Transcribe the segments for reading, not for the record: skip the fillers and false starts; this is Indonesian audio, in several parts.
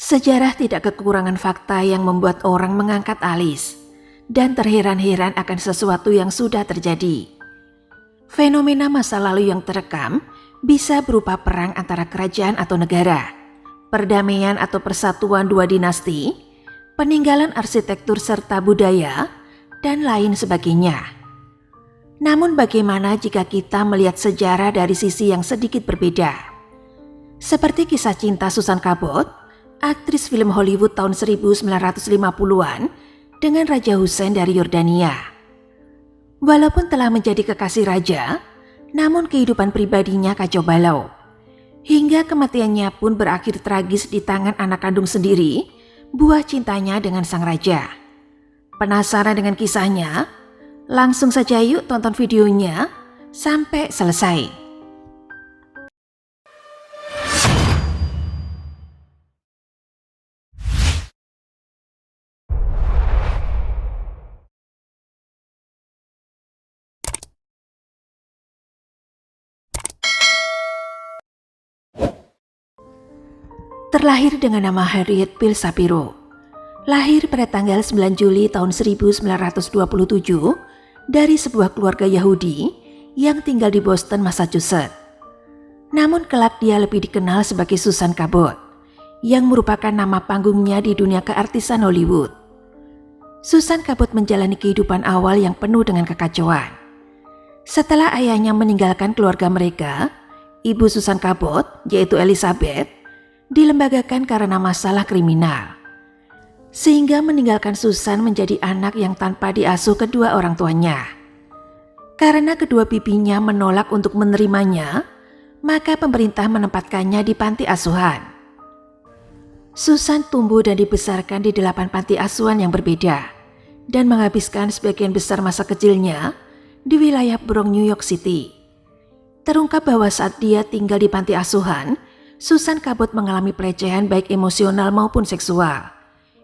Sejarah tidak kekurangan fakta yang membuat orang mengangkat alis dan terheran-heran akan sesuatu yang sudah terjadi. Fenomena masa lalu yang terekam bisa berupa perang antara kerajaan atau negara, perdamaian atau persatuan dua dinasti, peninggalan arsitektur serta budaya, dan lain sebagainya. Namun bagaimana jika kita melihat sejarah dari sisi yang sedikit berbeda? Seperti kisah cinta Susan Cabot, aktris film Hollywood tahun 1950-an dengan Raja Hussein dari Yordania. Walaupun telah menjadi kekasih raja, namun kehidupan pribadinya kacau balau. Hingga kematiannya pun berakhir tragis di tangan anak kandung sendiri, buah cintanya dengan sang raja. Penasaran dengan kisahnya? Langsung saja yuk tonton videonya sampai selesai. Terlahir dengan nama Harriet Phil Shapiro. Lahir pada tanggal 9 Juli tahun 1927 dari sebuah keluarga Yahudi yang tinggal di Boston, Massachusetts. Namun kelak dia lebih dikenal sebagai Susan Cabot, yang merupakan nama panggungnya di dunia keartisan Hollywood. Susan Cabot menjalani kehidupan awal yang penuh dengan kekacauan. Setelah ayahnya meninggalkan keluarga mereka, ibu Susan Cabot, yaitu Elizabeth, dilembagakan karena masalah kriminal, sehingga meninggalkan Susan menjadi anak yang tanpa diasuh kedua orang tuanya. Karena kedua bibinya menolak untuk menerimanya, maka pemerintah menempatkannya di panti asuhan. Susan tumbuh dan dibesarkan di 8 panti asuhan yang berbeda dan menghabiskan sebagian besar masa kecilnya di wilayah Bronx, New York City. Terungkap bahwa saat dia tinggal di panti asuhan, Susan Cabot mengalami pelecehan baik emosional maupun seksual,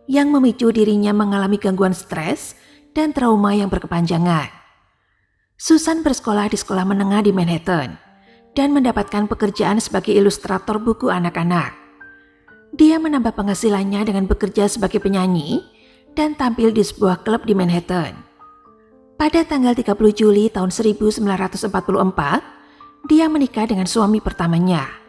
yang memicu dirinya mengalami gangguan stres dan trauma yang berkepanjangan. Susan bersekolah di sekolah menengah di Manhattan dan mendapatkan pekerjaan sebagai ilustrator buku anak-anak. Dia menambah penghasilannya dengan bekerja sebagai penyanyi dan tampil di sebuah klub di Manhattan. Pada tanggal 30 Juli tahun 1944, dia menikah dengan suami pertamanya,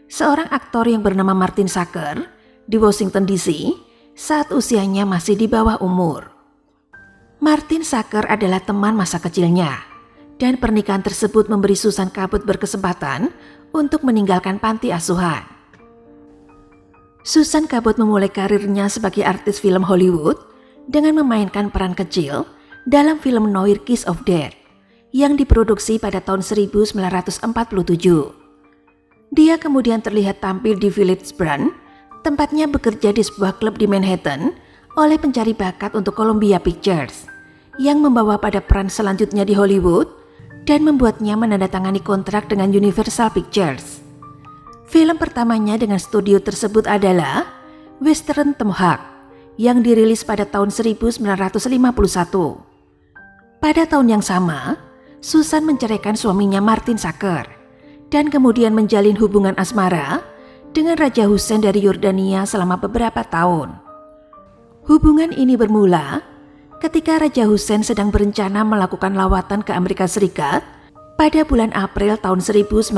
seorang aktor yang bernama Martin Sacker, di Washington DC saat usianya masih di bawah umur. Martin Sacker adalah teman masa kecilnya, dan pernikahan tersebut memberi Susan Cabot berkesempatan untuk meninggalkan panti asuhan. Susan Cabot memulai karirnya sebagai artis film Hollywood dengan memainkan peran kecil dalam film Noir Kiss of Death yang diproduksi pada tahun 1947. Dia kemudian terlihat tampil di Village Brand, tempatnya bekerja di sebuah klub di Manhattan oleh pencari bakat untuk Columbia Pictures, yang membawa pada peran selanjutnya di Hollywood dan membuatnya menandatangani kontrak dengan Universal Pictures. Film pertamanya dengan studio tersebut adalah Western Tomahawk yang dirilis pada tahun 1951. Pada tahun yang sama, Susan menceraikan suaminya Martin Sacker dan kemudian menjalin hubungan asmara dengan Raja Hussein dari Yordania selama beberapa tahun. Hubungan ini bermula ketika Raja Hussein sedang berencana melakukan lawatan ke Amerika Serikat pada bulan April tahun 1959.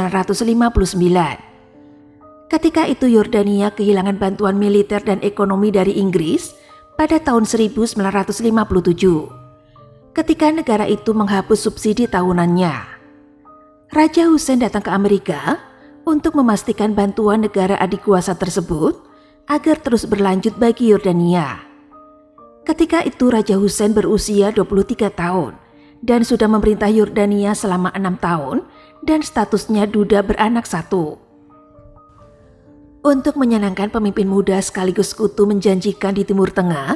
Ketika itu Yordania kehilangan bantuan militer dan ekonomi dari Inggris pada tahun 1957, ketika negara itu menghapus subsidi tahunannya. Raja Hussein datang ke Amerika untuk memastikan bantuan negara adik kuasa tersebut agar terus berlanjut bagi Yordania. Ketika itu Raja Hussein berusia 23 tahun dan sudah memerintah Yordania selama 6 tahun dan statusnya duda beranak satu. Untuk menyenangkan pemimpin muda sekaligus sekutu menjanjikan di Timur Tengah,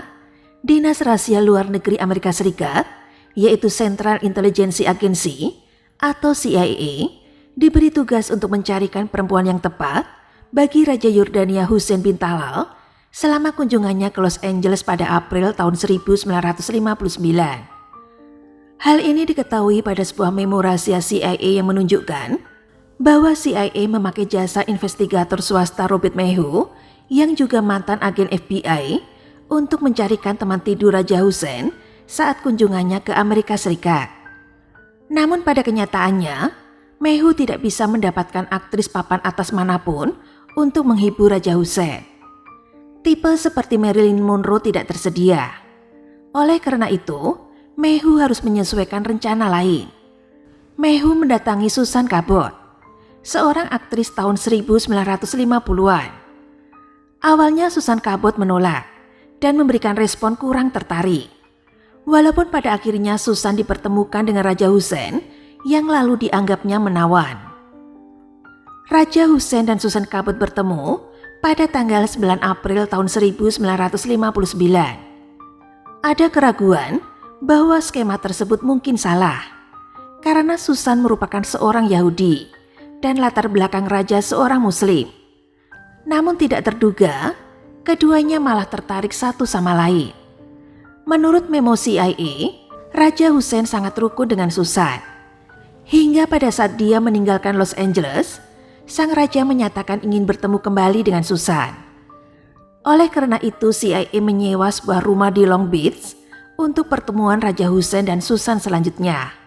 Dinas Rahasia Luar Negeri Amerika Serikat, yaitu Central Intelligence Agency atau CIA, diberi tugas untuk mencarikan perempuan yang tepat bagi Raja Yordania Hussein bin Talal selama kunjungannya ke Los Angeles pada April tahun 1959. Hal ini diketahui pada sebuah memo rahasia CIA yang menunjukkan bahwa CIA memakai jasa investigator swasta Robert Maheu yang juga mantan agen FBI untuk mencarikan teman tidur Raja Hussein saat kunjungannya ke Amerika Serikat. Namun pada kenyataannya, Mehu tidak bisa mendapatkan aktris papan atas manapun untuk menghibur Raja Hussein. Tipe seperti Marilyn Monroe tidak tersedia. Oleh karena itu, Mehu harus menyesuaikan rencana lain. Mehu mendatangi Susan Cabot, seorang aktris tahun 1950-an. Awalnya Susan Cabot menolak dan memberikan respon kurang tertarik. Walaupun pada akhirnya Susan dipertemukan dengan Raja Hussein yang lalu dianggapnya menawan. Raja Hussein dan Susan Cabot bertemu pada tanggal 9 April tahun 1959. Ada keraguan bahwa skema tersebut mungkin salah karena Susan merupakan seorang Yahudi dan latar belakang raja seorang Muslim. Namun tidak terduga, keduanya malah tertarik satu sama lain. Menurut memo CIA, Raja Hussein sangat rukun dengan Susan. Hingga pada saat dia meninggalkan Los Angeles, sang raja menyatakan ingin bertemu kembali dengan Susan. Oleh karena itu, CIA menyewa sebuah rumah di Long Beach untuk pertemuan Raja Hussein dan Susan selanjutnya.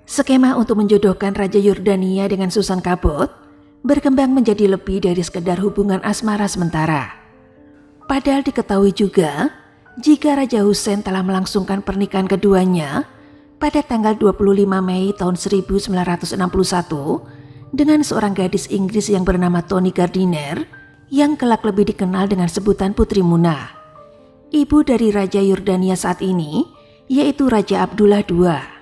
Skema untuk menjodohkan Raja Yordania dengan Susan Cabot berkembang menjadi lebih dari sekedar hubungan asmara sementara. Padahal diketahui juga jika Raja Hussein telah melangsungkan pernikahan keduanya pada tanggal 25 Mei tahun 1961 dengan seorang gadis Inggris yang bernama Toni Gardiner yang kelak lebih dikenal dengan sebutan Putri Muna, ibu dari Raja Yordania saat ini, yaitu Raja Abdullah II.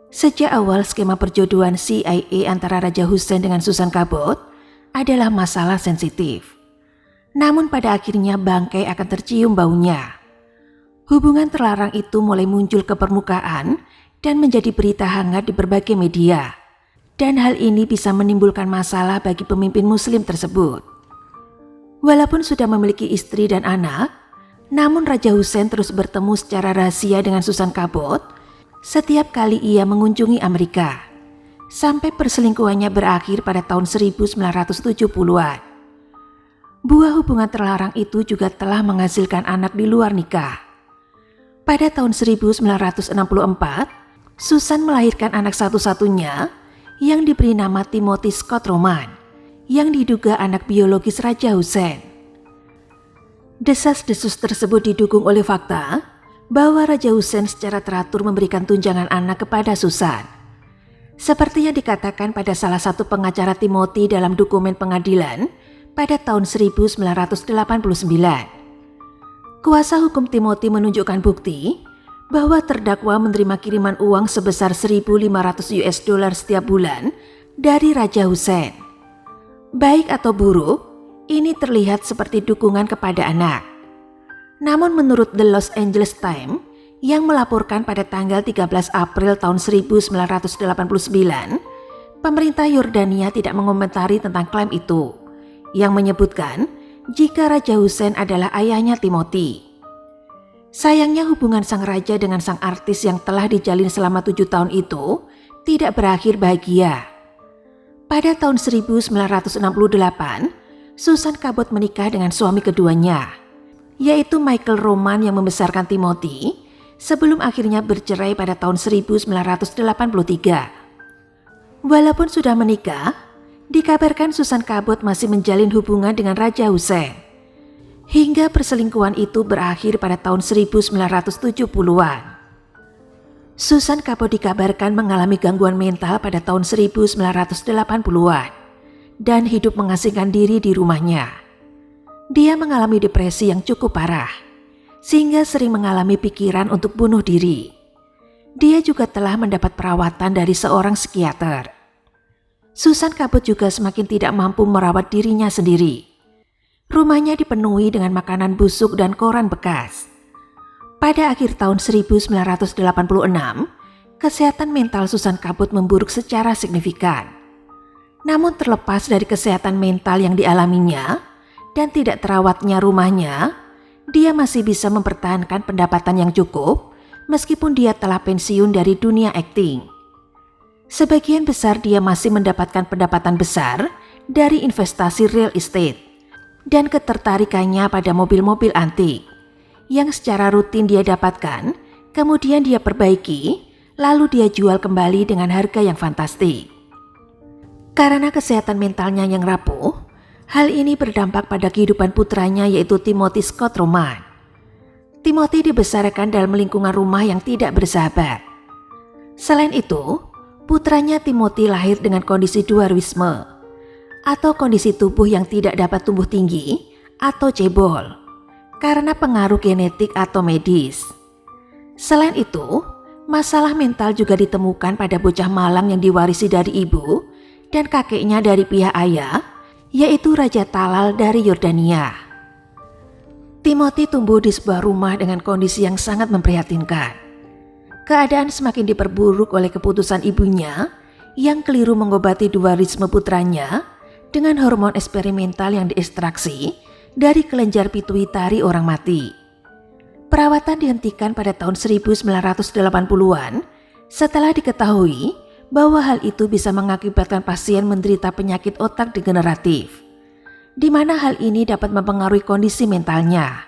Sejak awal skema perjodohan CIA antara Raja Hussein dengan Susan Cabot adalah masalah sensitif. Namun pada akhirnya bangkai akan tercium baunya. Hubungan terlarang itu mulai muncul ke permukaan dan menjadi berita hangat di berbagai media. Dan hal ini bisa menimbulkan masalah bagi pemimpin Muslim tersebut. Walaupun sudah memiliki istri dan anak, namun Raja Hussein terus bertemu secara rahasia dengan Susan Cabot setiap kali ia mengunjungi Amerika, sampai perselingkuhannya berakhir pada tahun 1970-an. Buah hubungan terlarang itu juga telah menghasilkan anak di luar nikah. Pada tahun 1964, Susan melahirkan anak satu-satunya yang diberi nama Timothy Scott Roman, yang diduga anak biologis Raja Hussein. Desas-desus tersebut didukung oleh fakta bahwa Raja Hussein secara teratur memberikan tunjangan anak kepada Susan. Seperti yang dikatakan pada salah satu pengacara Timothy dalam dokumen pengadilan pada tahun 1989. Kuasa hukum Timothy menunjukkan bukti bahwa terdakwa menerima kiriman uang sebesar $1.500 setiap bulan dari Raja Hussein. Baik atau buruk, ini terlihat seperti dukungan kepada anak. Namun menurut The Los Angeles Times yang melaporkan pada tanggal 13 April tahun 1989, pemerintah Yordania tidak mengomentari tentang klaim itu, yang menyebutkan jika Raja Hussein adalah ayahnya Timothy. Sayangnya hubungan sang raja dengan sang artis yang telah dijalin selama 7 tahun itu tidak berakhir bahagia. Pada tahun 1968, Susan Cabot menikah dengan suami keduanya, yaitu Michael Roman yang membesarkan Timothy, sebelum akhirnya bercerai pada tahun 1983. Walaupun sudah menikah, dikabarkan Susan Cabot masih menjalin hubungan dengan Raja Hussein. Hingga perselingkuhan itu berakhir pada tahun 1970-an. Susan Cabot dikabarkan mengalami gangguan mental pada tahun 1980-an dan hidup mengasingkan diri di rumahnya. Dia mengalami depresi yang cukup parah, sehingga sering mengalami pikiran untuk bunuh diri. Dia juga telah mendapat perawatan dari seorang psikiater. Susan Cabot juga semakin tidak mampu merawat dirinya sendiri. Rumahnya dipenuhi dengan makanan busuk dan koran bekas. Pada akhir tahun 1986, kesehatan mental Susan Cabot memburuk secara signifikan. Namun terlepas dari kesehatan mental yang dialaminya dan tidak terawatnya rumahnya, dia masih bisa mempertahankan pendapatan yang cukup meskipun dia telah pensiun dari dunia akting. Sebagian besar dia masih mendapatkan pendapatan besar dari investasi real estate dan ketertarikannya pada mobil-mobil antik yang secara rutin dia dapatkan, kemudian dia perbaiki, lalu dia jual kembali dengan harga yang fantastik. Karena kesehatan mentalnya yang rapuh, hal ini berdampak pada kehidupan putranya yaitu Timothy Scott Roman. Timothy dibesarkan dalam lingkungan rumah yang tidak bersahabat. Selain itu, putranya Timothy lahir dengan kondisi dwarfisme atau kondisi tubuh yang tidak dapat tumbuh tinggi atau cebol karena pengaruh genetik atau medis. Selain itu, masalah mental juga ditemukan pada bocah malang yang diwarisi dari ibu dan kakeknya dari pihak ayah, yaitu Raja Talal dari Yordania. Timothy tumbuh di sebuah rumah dengan kondisi yang sangat memprihatinkan. Keadaan semakin diperburuk oleh keputusan ibunya yang keliru mengobati dwarfisme putranya dengan hormon eksperimental yang diekstraksi dari kelenjar pituitari orang mati. Perawatan dihentikan pada tahun 1980-an setelah diketahui bahwa hal itu bisa mengakibatkan pasien menderita penyakit otak degeneratif, di mana hal ini dapat mempengaruhi kondisi mentalnya,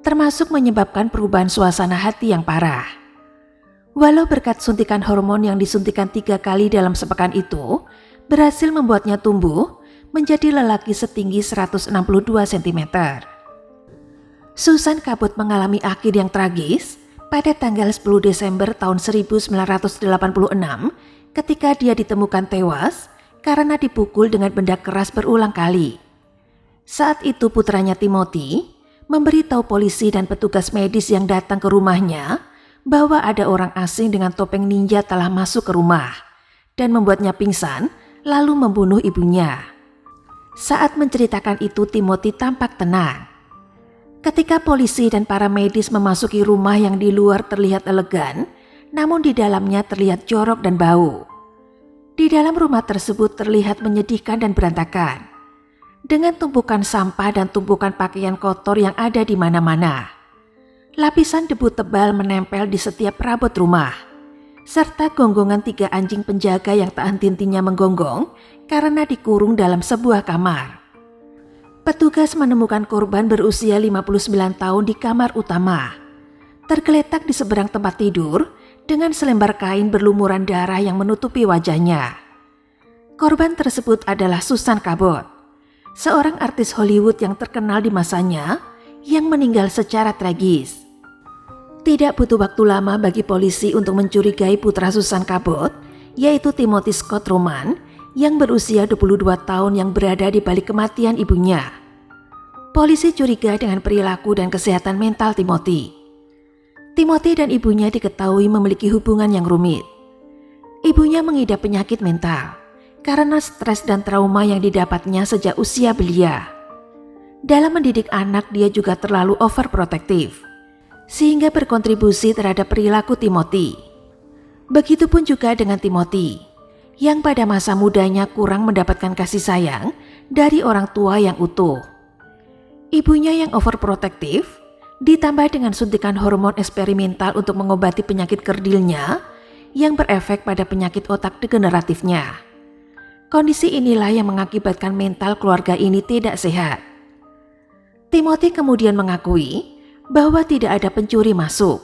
termasuk menyebabkan perubahan suasana hati yang parah. Walau berkat suntikan hormon yang disuntikan 3 kali dalam sepekan itu berhasil membuatnya tumbuh menjadi lelaki setinggi 162 cm. Susan Cabot mengalami akhir yang tragis pada tanggal 10 Desember tahun 1986 ketika dia ditemukan tewas karena dipukul dengan benda keras berulang kali. Saat itu putranya Timothy memberitahu polisi dan petugas medis yang datang ke rumahnya bahwa ada orang asing dengan topeng ninja telah masuk ke rumah dan membuatnya pingsan lalu membunuh ibunya. Saat menceritakan itu Timothy tampak tenang. Ketika polisi dan para medis memasuki rumah yang di luar terlihat elegan, namun di dalamnya terlihat jorok dan bau. Di dalam rumah tersebut terlihat menyedihkan dan berantakan, dengan tumpukan sampah dan tumpukan pakaian kotor yang ada di mana-mana. Lapisan debu tebal menempel di setiap perabot rumah, serta gonggongan 3 anjing penjaga yang tak henti-hentinya menggonggong karena dikurung dalam sebuah kamar. Petugas menemukan korban berusia 59 tahun di kamar utama, tergeletak di seberang tempat tidur dengan selembar kain berlumuran darah yang menutupi wajahnya. Korban tersebut adalah Susan Cabot, seorang artis Hollywood yang terkenal di masanya yang meninggal secara tragis. Tidak butuh waktu lama bagi polisi untuk mencurigai putra Susan Cabot, yaitu Timothy Scott Roman, yang berusia 22 tahun yang berada di balik kematian ibunya. Polisi curiga dengan perilaku dan kesehatan mental Timothy. Timothy dan ibunya diketahui memiliki hubungan yang rumit. Ibunya mengidap penyakit mental karena stres dan trauma yang didapatnya sejak usia belia. Dalam mendidik anak dia juga terlalu overprotective, sehingga berkontribusi terhadap perilaku Timothy. Begitupun juga dengan Timothy, yang pada masa mudanya kurang mendapatkan kasih sayang dari orang tua yang utuh. Ibunya yang overprotective ditambah dengan suntikan hormon eksperimental untuk mengobati penyakit kerdilnya yang berefek pada penyakit otak degeneratifnya. Kondisi inilah yang mengakibatkan mental keluarga ini tidak sehat. Timothy kemudian mengakui bahwa tidak ada pencuri masuk,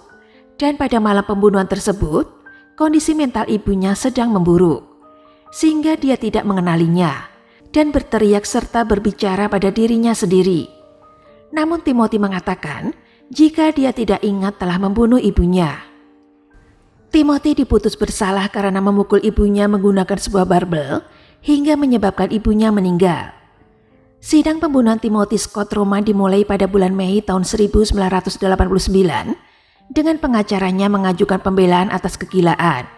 dan pada malam pembunuhan tersebut, kondisi mental ibunya sedang memburuk, sehingga dia tidak mengenalinya dan berteriak serta berbicara pada dirinya sendiri. Namun Timothy mengatakan jika dia tidak ingat telah membunuh ibunya. Timothy diputus bersalah karena memukul ibunya menggunakan sebuah barbel hingga menyebabkan ibunya meninggal. Sidang pembunuhan Timothy Scott Roman dimulai pada bulan Mei tahun 1989 dengan pengacaranya mengajukan pembelaan atas kegilaan,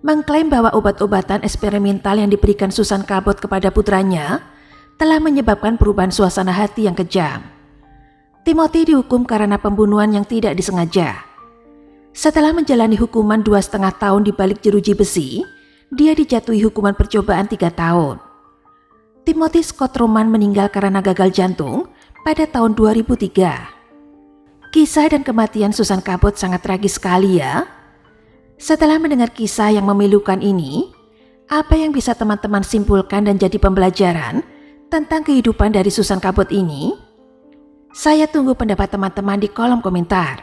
mengklaim bahwa obat-obatan eksperimental yang diberikan Susan Cabot kepada putranya telah menyebabkan perubahan suasana hati yang kejam. Timothy dihukum karena pembunuhan yang tidak disengaja. Setelah menjalani hukuman 2,5 tahun di balik jeruji besi, dia dijatuhi hukuman percobaan 3 tahun. Timothy Scott Roman meninggal karena gagal jantung pada tahun 2003. Kisah dan kematian Susan Cabot sangat tragis sekali ya. Setelah mendengar kisah yang memilukan ini, apa yang bisa teman-teman simpulkan dan jadi pembelajaran tentang kehidupan dari Susan Cabot ini? Saya tunggu pendapat teman-teman di kolom komentar.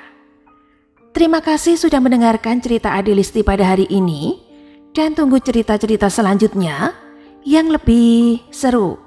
Terima kasih sudah mendengarkan cerita Adelisti pada hari ini dan tunggu cerita-cerita selanjutnya yang lebih seru.